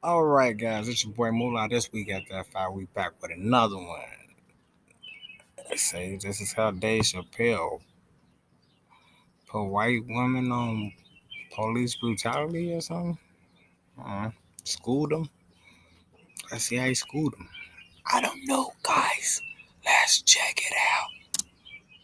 All right, guys, it's your boy Mullah. This week at that five, we back with another one. They say this is how Dave Chappelle put white women on police brutality or something. Uh, Schooled them. Let's see how he schooled them. I don't know, guys. Let's check it out.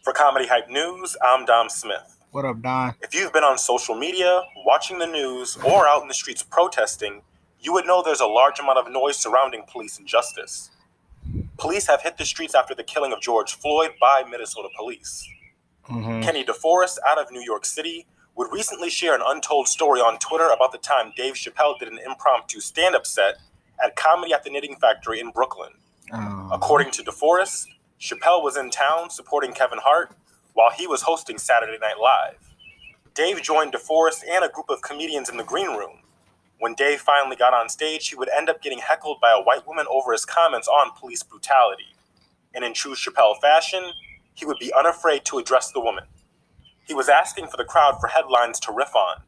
For Comedy Hype News, I'm Dom Smith. What up, Don? If you've been on social media, watching the news, or out in the streets protesting, you would know there's a large amount of noise surrounding police injustice. Police have hit the streets after the killing of George Floyd by Minnesota police. Kenny DeForest, out of New York City, would recently share an untold story on Twitter about the time Dave Chappelle did an impromptu stand-up set at Comedy at the Knitting Factory in Brooklyn. According to DeForest, Chappelle was in town supporting Kevin Hart while he was hosting Saturday Night Live. Dave joined DeForest and a group of comedians in the green room. When Dave finally got on stage, he would end up getting heckled by a white woman over his comments on police brutality. And in true Chappelle fashion, he would be unafraid to address the woman. He was asking for the crowd for headlines to riff on.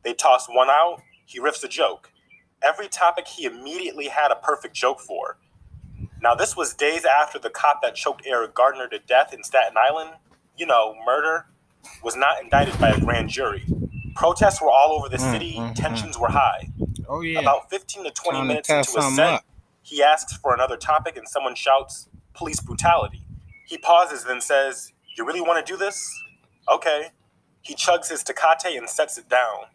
They toss one out, he riffs a joke. Every topic he immediately had a perfect joke for. Now, this was days after the cop that choked Eric Gardner to death in Staten Island, murder, was not indicted by a grand jury. Protests were all over the city, tensions were high. Oh, yeah. About 15 to 20 Trying to minutes test into a something set, up. he asks for another topic and someone shouts, "Police brutality." He pauses, then says, "You really want to do this?" Okay. He chugs his Tecate and sets it down.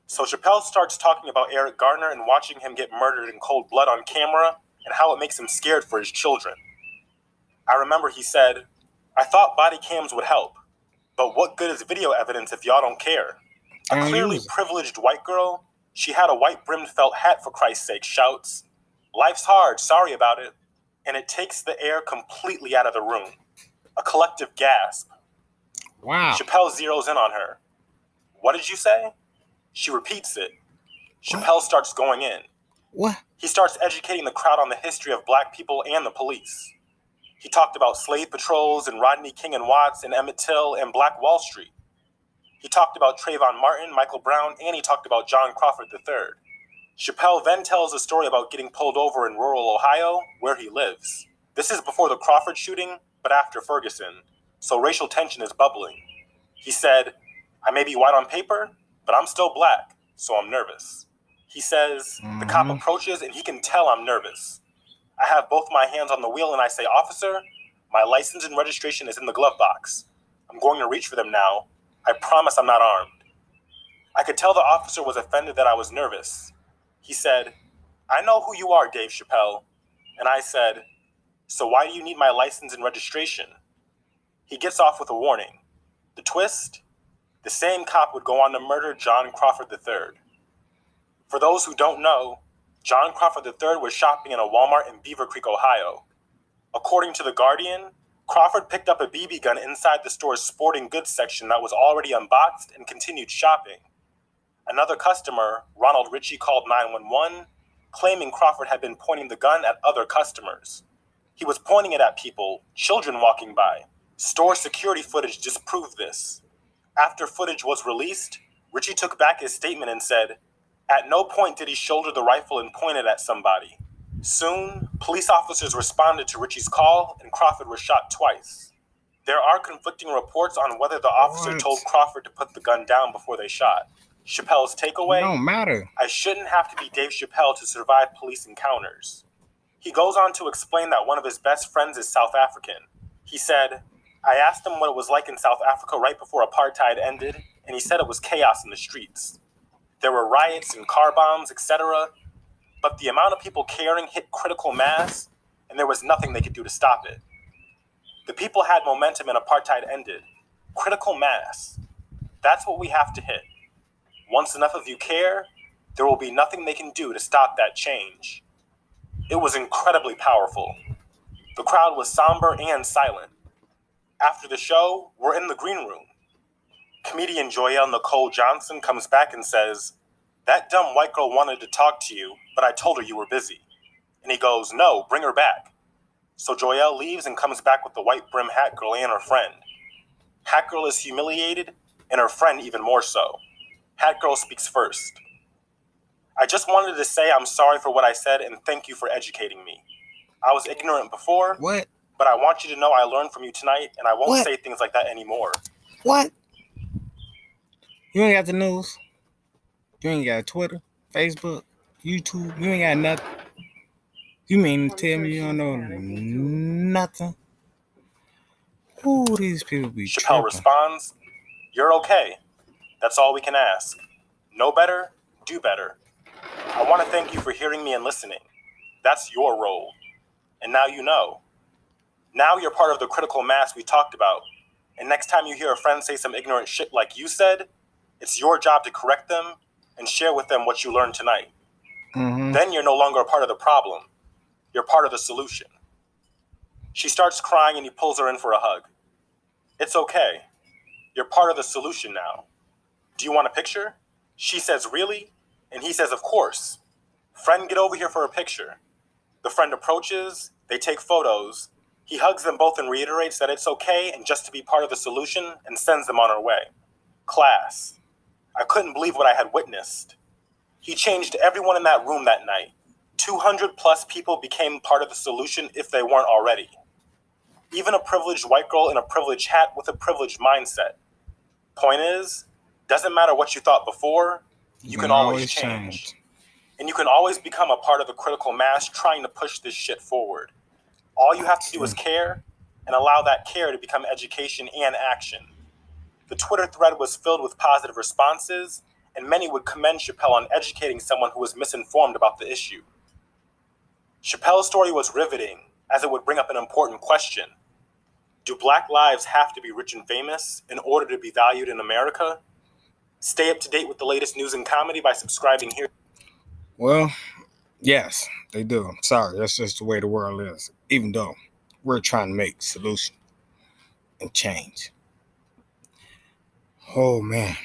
So Chappelle starts talking about Eric Gardner and watching him get murdered in cold blood on camera and how it makes him scared for his children. I remember he said, "I thought body cams would help, but what good is video evidence if y'all don't care?" A Don't clearly use it. privileged white girl, she had a white-brimmed felt hat for Christ's sake, shouts, "Life's hard, sorry about it," and it takes the air completely out of the room. A collective gasp. Wow. Chappelle zeroes in on her. "What did you say?" She repeats it. Chappelle starts going in. What? He starts educating the crowd on the history of black people and the police. He talked about slave patrols and Rodney King and Watts and Emmett Till and Black Wall Street. He talked about Trayvon Martin, Michael Brown, and he talked about John Crawford III. Chappelle then tells a story about getting pulled over in rural Ohio, where he lives. This is before the Crawford shooting, but after Ferguson, so racial tension is bubbling. He said, "I may be white on paper, but I'm still black, so I'm nervous." He says, the cop approaches and he can tell I'm nervous. I have both my hands on the wheel and I say, "Officer, my license and registration is in the glove box. I'm going to reach for them now. I promise I'm not armed." I could tell the officer was offended that I was nervous. He said, "I know who you are, Dave Chappelle." And I said, "So why do you need my license and registration?" He gets off with a warning. The twist? The same cop would go on to murder John Crawford III. For those who don't know, John Crawford III was shopping in a Walmart in Beaver Creek, Ohio. According to The Guardian, Crawford picked up a BB gun inside the store's sporting goods section that was already unboxed and continued shopping. Another customer, Ronald Ritchie, called 911, claiming Crawford had been pointing the gun at other customers. He was pointing it at people, children walking by. Store security footage disproved this. After footage was released, Ritchie took back his statement and said, "At no point did he shoulder the rifle and point it at somebody." Soon, police officers responded to Ritchie's call and Crawford was shot twice. There are conflicting reports on whether the officer What? told Crawford to put the gun down before they shot. Chappelle's takeaway? Don't matter. I shouldn't have to be Dave Chappelle to survive police encounters. He goes on to explain that one of his best friends is South African. He said, "I asked him what it was like in South Africa right before apartheid ended, and he said it was chaos in the streets. There were riots and car bombs, etc., but the amount of people caring hit critical mass, and there was nothing they could do to stop it. The people had momentum and apartheid ended. Critical mass. That's what we have to hit. Once enough of you care, there will be nothing they can do to stop that change." It was incredibly powerful. The crowd was somber and silent. After the show, we're in the green room. Comedian Joyelle Nicole Johnson comes back and says, "That dumb white girl wanted to talk to you, but I told her you were busy." And he goes, "No, bring her back." So Joyelle leaves and comes back with the white brim hat girl and her friend. Hat girl is humiliated, and her friend even more so. Hat girl speaks first. I just wanted to say I'm sorry for what I said and thank you for educating me. I was ignorant before. What? But I want you to know I learned from you tonight, and I won't say things like that anymore. What? You ain't got the news. You ain't got Twitter, Facebook, YouTube. You ain't got nothing. You mean to tell me you don't know nothing? Ooh, these people be Chappelle tripping. responds, "You're okay. That's all we can ask. Know better, do better. I want to thank you for hearing me and listening. That's your role. And now you know. Now you're part of the critical mass we talked about. And next time you hear a friend say some ignorant shit like you said, it's your job to correct them and share with them what you learned tonight. Then you're no longer a part of the problem. You're part of the solution." She starts crying and he pulls her in for a hug. "It's okay. You're part of the solution now. Do you want a picture?" She says, "Really?" And he says, "Of course. Friend, get over here for a picture." The friend approaches, they take photos. He hugs them both and reiterates that it's okay and just to be part of the solution and sends them on her way. Class. I couldn't believe what I had witnessed. He changed everyone in that room that night. 200 plus people became part of the solution if they weren't already. Even a privileged white girl in a privileged hat with a privileged mindset. Point is, doesn't matter what you thought before, you can always change. And you can always become a part of the critical mass trying to push this shit forward. All you have to do is care and allow that care to become education and action. The Twitter thread was filled with positive responses, and many would commend Chappelle on educating someone who was misinformed about the issue. Chappelle's story was riveting, as it would bring up an important question. Do Black lives have to be rich and famous in order to be valued in America? Stay up to date with the latest news and comedy by subscribing here. Well, yes, they do. I'm sorry, that's just the way the world is. Even though we're trying to make solution and change. Oh man,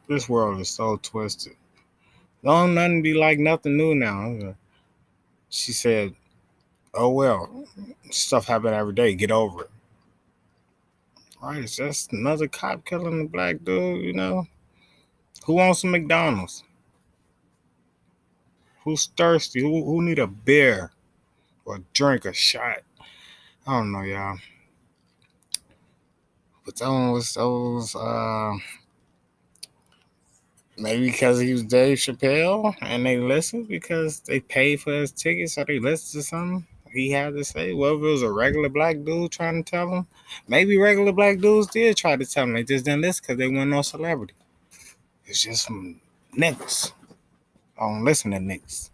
this world is so twisted. Don't nothing be like nothing new now. She said, "Oh well, stuff happen every day. Get over it." Right? It's just another cop killing a black dude. You know, who wants some McDonald's? Who's thirsty? Who need a beer or a drink, a shot? I don't know, y'all. But those maybe because he was Dave Chappelle and they listened because they paid for his ticket, so they listened to something he had to say. Well, if it was a regular black dude trying to tell him, maybe regular black dudes did try to tell him. They just didn't listen because they weren't no celebrity. It's just some niggas. I don't listen to niggas.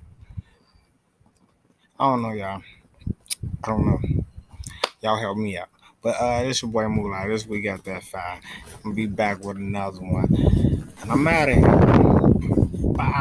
I don't know, y'all. I don't know. Y'all help me out. But this your boy Mullah. This week got that 5. I'm gonna be back with another one. And I'm out of here.